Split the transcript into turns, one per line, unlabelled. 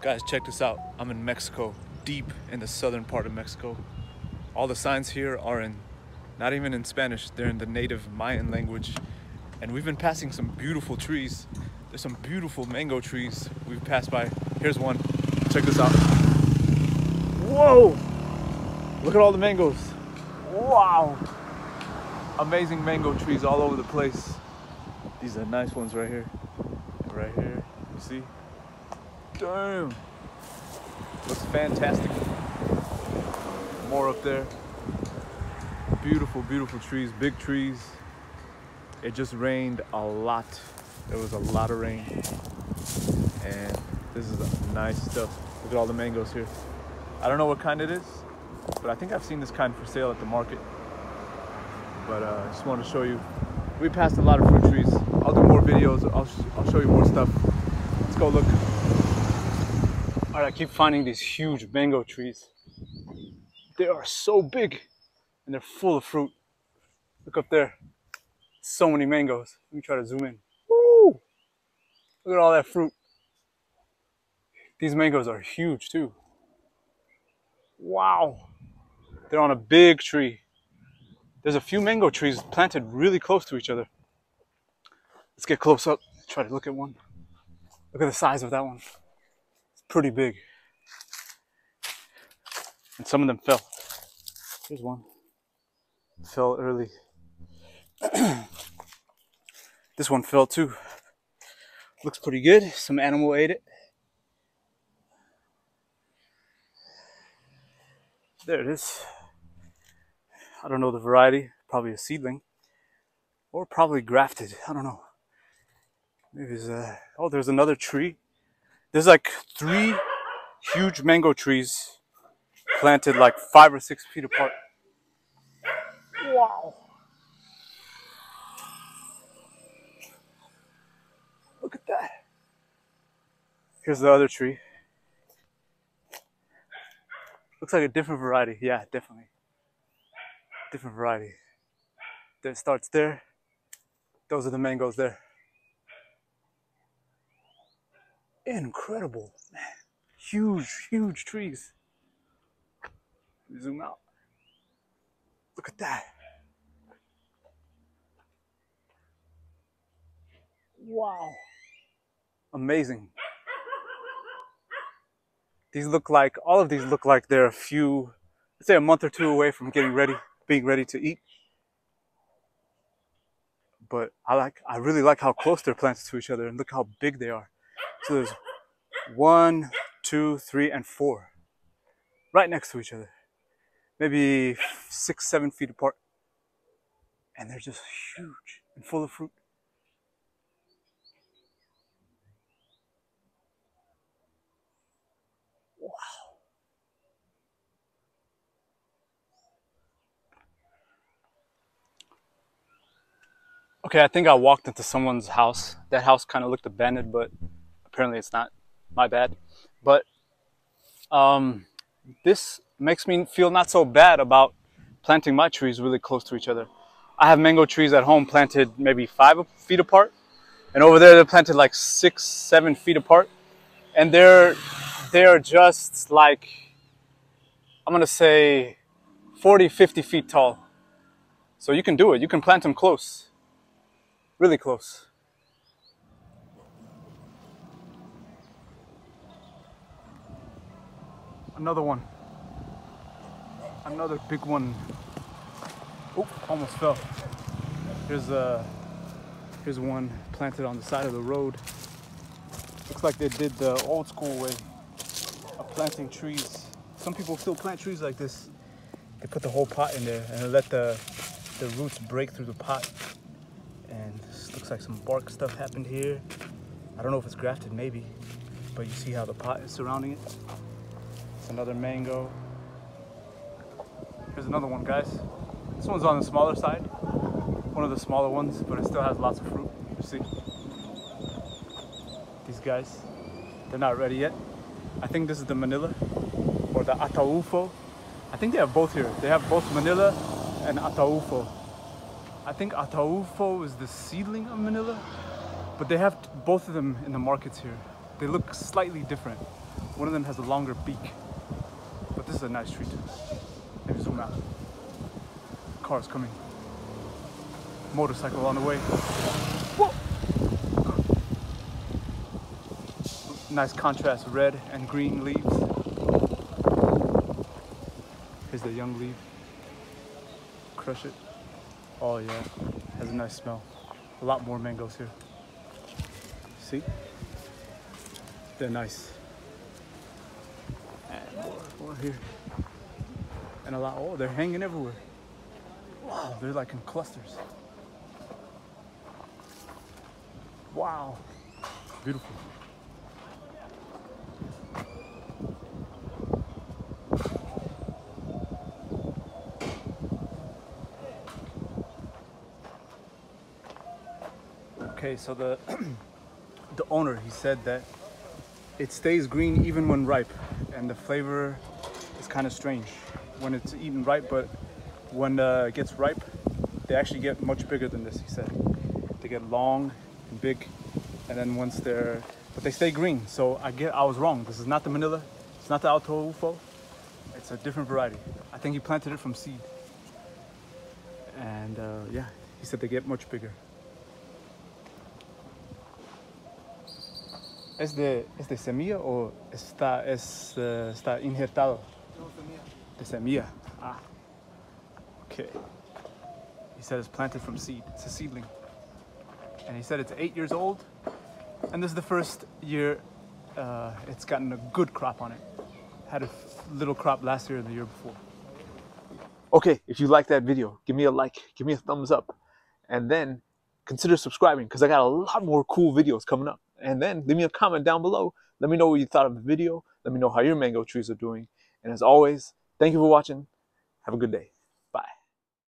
Guys, check this out. I'm in Mexico, deep in the southern part of Mexico. All the signs here are not even in Spanish, they're in the native Mayan language. And we've been passing some beautiful trees. There's some beautiful mango trees we've passed by. Here's one, check this out. Whoa! Look at all the mangoes. Wow! Amazing mango trees all over the place. These are nice ones right here. Right here, you see? Damn! Looks fantastic. More up there. Beautiful, beautiful trees, big trees. It just rained a lot. There was a lot of rain. And this is nice stuff. Look at all the mangoes here. I don't know what kind it is, but I think I've seen this kind for sale at the market. But I just wanted to show you. We passed a lot of fruit trees. I'll do more videos. I'll show you more stuff. Let's go look. All right, I keep finding these huge mango trees. They are so big and they're full of fruit. Look up there. So many mangoes. Let me try to zoom in. Woo! Look at all that fruit. These mangoes are huge too. Wow. They're on a big tree. There's a few mango trees planted really close to each other. Let's get close up. Try to look at one. Look at the size of that one. It's pretty big. And some of them fell. Here's one. Fell early. This one fell too. Looks pretty good. Some animal ate it. There it is. I don't know the variety. Probably a seedling. Or probably grafted. I don't know. Maybe it's oh, there's another tree. There's like 3 huge mango trees planted like 5 or 6 feet apart. Wow. Look at that. Here's the other tree. Looks like a different variety. Yeah, definitely. Different variety. That starts there. Those are the mangoes there. Incredible, man. Huge, huge trees. Zoom out. Look at that. Wow. Amazing. These look like, all of these look like they're a few, let's say a month or 2 away from being ready to eat. But I really like how close they're planted to each other, and look how big they are. So there's 1, 2, 3, and 4 right next to each other. Maybe 6, 7 feet apart. And they're just huge and full of fruit. Wow. Okay, I think I walked into someone's house. That house kind of looked abandoned, but apparently it's not. My bad. But this makes me feel not so bad about planting my trees really close to each other. I have mango trees at home planted maybe 5 feet apart, and over there they're planted like 6, 7 feet apart, and they're just like, I'm gonna say 40, 50 feet tall. So you can do it. You can plant them close, really close. Another one. Another big one. Oh, almost fell. Here's one planted on the side of the road. Looks like they did the old school way of planting trees. Some people still plant trees like this. They put the whole pot in there and let the roots break through the pot. And this looks like some bark stuff happened here. I don't know if it's grafted, maybe, but you see how the pot is surrounding it. It's another mango. Here's another one, guys. This one's on the smaller side. One of the smaller ones, but it still has lots of fruit. You see? These guys, they're not ready yet. I think this is the Manila or the Ataulfo. I think they have both here. They have both Manila and Ataulfo. I think Ataulfo is the seedling of Manila, but they have both of them in the markets here. They look slightly different. One of them has a longer beak, but this is a nice tree too. Maybe zoom out. Cars coming. Motorcycle on the way. Whoa! Nice contrast, red and green leaves. Here's the young leaf. Crush it. Oh yeah, has a nice smell. A lot more mangoes here. See? They're nice. And more here. And a lot, oh, they're hanging everywhere. Wow, they're like in clusters. Wow, beautiful. Okay, so the the owner, he said that it stays green even when ripe, and the flavor is kind of strange when it's eaten ripe, but when it gets ripe, they actually get much bigger than this, he said. They get long and big, and then once they're, but they stay green. So I was wrong. This is not the Manila, it's not the Alto Ufo, it's a different variety. I think he planted it from seed. And yeah, he said they get much bigger. ¿Es de semilla o está injertado?
No, semilla.
De semilla. Ah. Okay. He said it's planted from seed. It's a seedling. And he said it's 8 years old. And this is the first year it's gotten a good crop on it. Had a little crop last year and the year before. Okay, if you liked that video, give me a like, give me a thumbs up, and then consider subscribing because I got a lot more cool videos coming up. And then leave me a comment down below. Let me know what you thought of the video. Let me know how your mango trees are doing. And as always, thank you for watching. Have a good day.